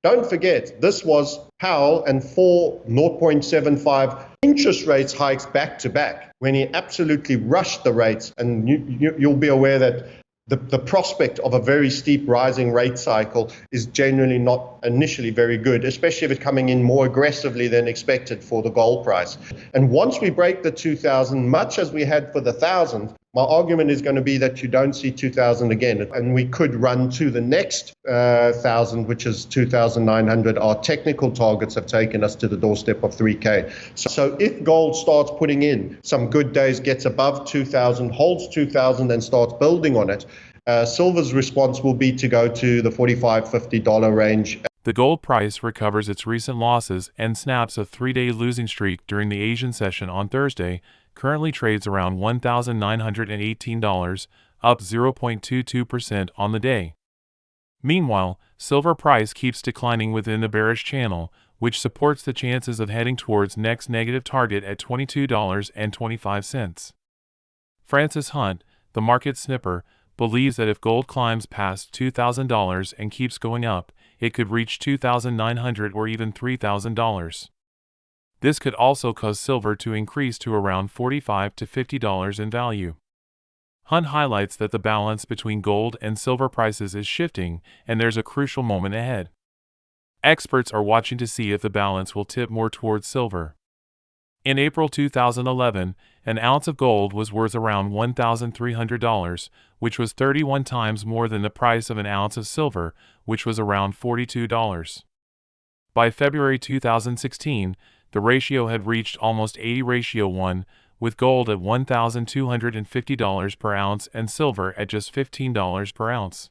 Don't forget, this was Powell and 0.75 interest rates hikes back to back when he absolutely rushed the rates. And you'll be aware that the prospect of a very steep rising rate cycle is generally not initially very good, especially if it's coming in more aggressively than expected for the gold price. And once we break the 2,000, much as we had for the 1,000, my argument is going to be that you don't see 2,000 again, and we could run to the next 1,000, which is 2,900. Our technical targets have taken us to the doorstep of 3K. So if gold starts putting in some good days, gets above 2,000, holds 2,000 and starts building on it, silver's response will be to go to the $45, $50 range. The gold price recovers its recent losses and snaps a 3-day losing streak during the Asian session on Thursday, currently trades around $1,918, up 0.22% on the day. Meanwhile, silver price keeps declining within the bearish channel, which supports the chances of heading towards next negative target at $22.25. FrancisHunt, the market snipper, believes that if gold climbs past $2,000 and keeps going up, it could reach $2,900 or even $3,000. This could also cause silver to increase to around $45 to $50 in value. Hunt highlights that the balance between gold and silver prices is shifting, and there's a crucial moment ahead. Experts are watching to see if the balance will tip more towards silver. In April 2011, an ounce of gold was worth around $1,300, which was 31 times more than the price of an ounce of silver, which was around $42. By February 2016, the ratio had reached almost 80:1, with gold at $1,250 per ounce and silver at just $15 per ounce.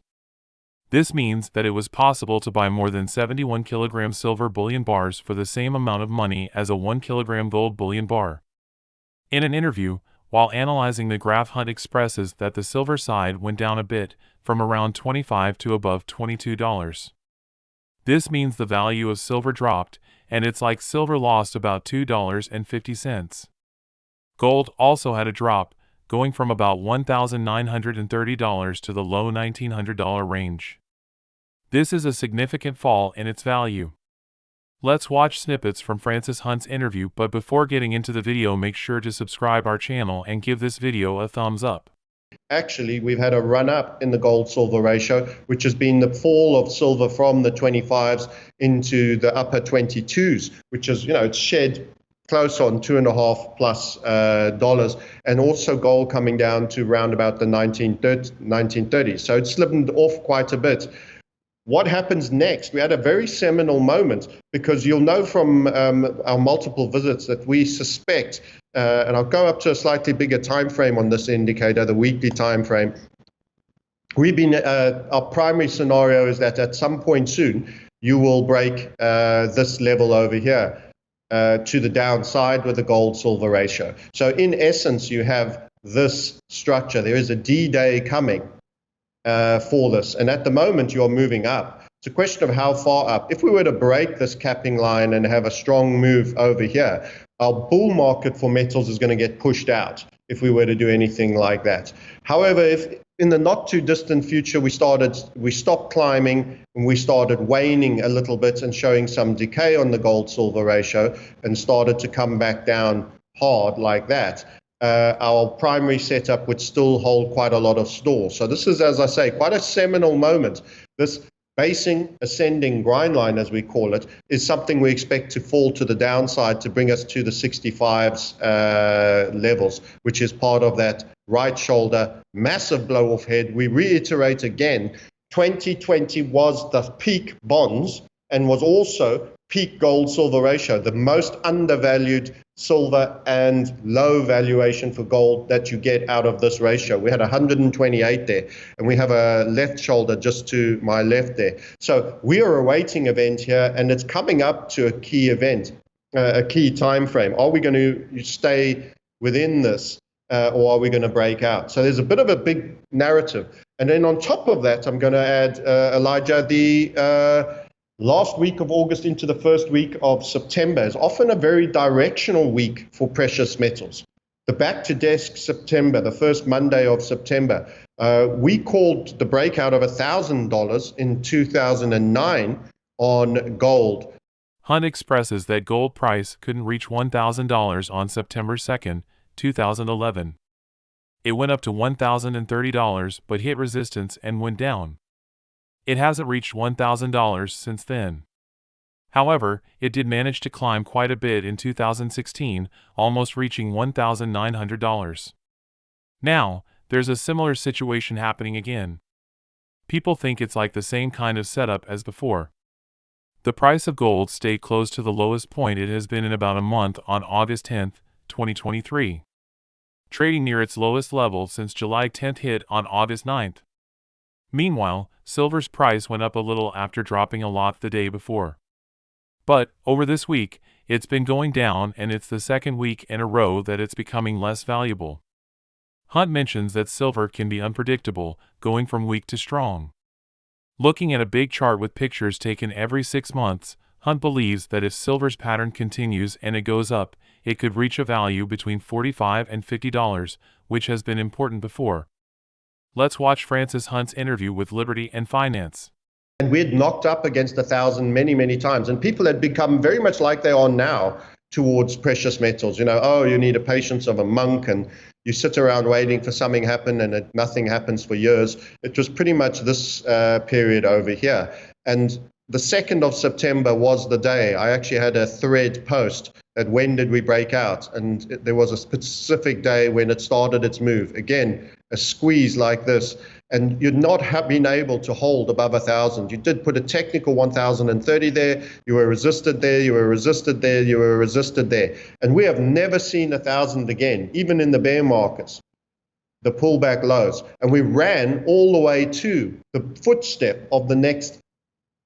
This means that it was possible to buy more than 71 kilogram silver bullion bars for the same amount of money as a 1 kilogram gold bullion bar. In an interview, while analyzing the graph, Hunt expresses that the silver side went down a bit, from around $25 to above $22. This means the value of silver dropped, and it's like silver lost about $2.50. Gold also had a drop, going from about $1,930 to the low $1,900 range. This is a significant fall in its value. Let's watch snippets from Francis Hunt's interview, but before getting into the video, make sure to subscribe our channel and give this video a thumbs up. Actually, we've had a run up in the gold-silver ratio, which has been the fall of silver from the 25s into the upper 22s, which is, it's shed close on $2.5 plus dollars, and also gold coming down to round about the 1930s. So it's slipped off quite a bit. What happens next? We had a very seminal moment, because you'll know from our multiple visits that we suspect, and I'll go up to a slightly bigger time frame on this indicator, the weekly time frame. Our primary scenario is that at some point soon, you will break this level over here to the downside with the gold-silver ratio. So in essence, you have this structure. There is a D-Day coming for this, and at the moment you're moving up. It's a question of how far up. If we were to break this capping line and have a strong move over here, our bull market for metals is going to get pushed out if we were to do anything like that. However, if in the not too distant future we stopped climbing and we started waning a little bit and showing some decay on the gold-silver ratio and started to come back down hard like that, our primary setup would still hold quite a lot of store. So this is, as I say, quite a seminal moment. This basing ascending grind line, as we call it, is something we expect to fall to the downside to bring us to the 65s levels, which is part of that right shoulder massive blow off head. We reiterate again, 2020 was the peak bonds and was also peak gold-silver ratio, the most undervalued silver and low valuation for gold that you get out of this ratio. We had 128 there, and we have a left shoulder just to my left there. So we are awaiting event here, and it's coming up to a key event, a key time frame. Are we going to stay within this, or are we going to break out? So there's a bit of a big narrative. And then on top of that, I'm going to add, Elijah, the last week of August into the first week of September is often a very directional week for precious metals. The back to desk September, the first Monday of September, we called the breakout of $1,000 in 2009 on gold. Hunt expresses that gold price couldn't reach $1,000 on September 2, 2011. It went up to $1,030 but hit resistance and went down. It hasn't reached $1,000 since then. However, it did manage to climb quite a bit in 2016, almost reaching $1,900. Now, there's a similar situation happening again. People think it's like the same kind of setup as before. The price of gold stayed close to the lowest point it has been in about a month on August 10, 2023. Trading near its lowest level since July 10 hit on August 9. Meanwhile, silver's price went up a little after dropping a lot the day before. But, over this week, it's been going down and it's the second week in a row that it's becoming less valuable. Hunt mentions that silver can be unpredictable, going from weak to strong. Looking at a big chart with pictures taken every 6 months, Hunt believes that if silver's pattern continues and it goes up, it could reach a value between $45 and $50, which has been important before. Let's watch FrancisHunt's interview with Liberty and Finance. And we had knocked up against 1,000 many, many times. And people had become very much like they are now towards precious metals. You know, oh, you need a patience of a monk, and you sit around waiting for something to happen, and nothing happens for years. It was pretty much this period over here. And the 2nd of September was the day. I actually had a thread post that when did we break out? And there was a specific day when it started its move. Again, a squeeze like this. And you'd not have been able to hold above 1,000. You did put a technical 1,030 there. You were resisted there. You were resisted there. You were resisted there. And we have never seen 1,000 again, even in the bear markets, the pullback lows. And we ran all the way to the footstep of the next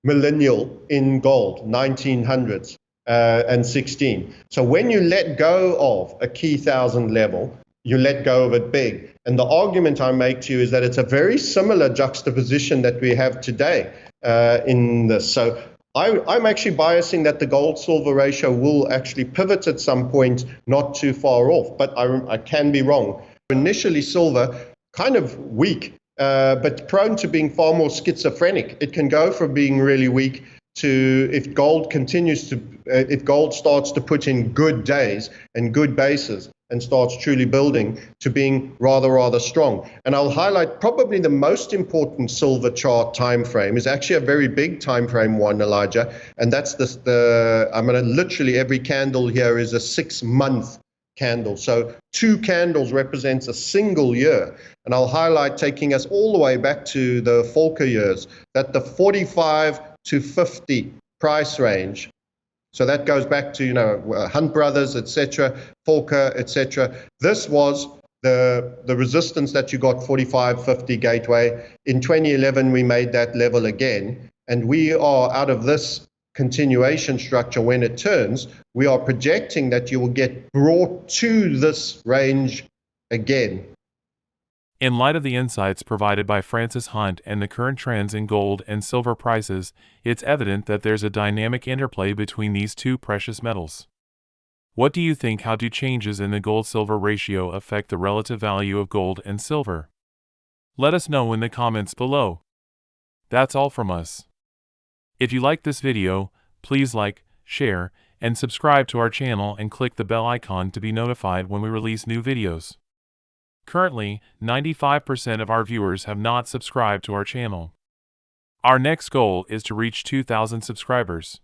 millennial in gold, 1900s and 16. So when you let go of a key 1,000 level, you let go of it big. And the argument I make to you is that it's a very similar juxtaposition that we have today in this. So I'm actually biasing that the gold-silver ratio will actually pivot at some point, not too far off, but I can be wrong. Initially, silver, kind of weak, but prone to being far more schizophrenic. It can go from being really weak to, if gold starts to put in good days and good bases and starts truly building, to being rather strong. And I'll highlight probably the most important silver chart time frame is actually a very big time frame one, Elijah, and that's I'm going to literally every candle here is a 6-month candle. So 2 candles represents a single year. And I'll highlight, taking us all the way back to the Volcker years, that the 45 to 50 price range, so that goes back to, Hunt Brothers, etc., Volcker, etc. This was the resistance that you got, 45, 50 gateway. In 2011, we made that level again. And we are out of this continuation structure. When it turns, we are projecting that you will get brought to this range again. In light of the insights provided by FrancisHunt and the current trends in gold and silver prices, it's evident that there's a dynamic interplay between these two precious metals. What do you think? How do changes in the gold-silver ratio affect the relative value of gold and silver? Let us know in the comments below. That's all from us. If you like this video, please like, share, and subscribe to our channel and click the bell icon to be notified when we release new videos. Currently, 95% of our viewers have not subscribed to our channel. Our next goal is to reach 2,000 subscribers.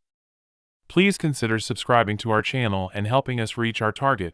Please consider subscribing to our channel and helping us reach our target.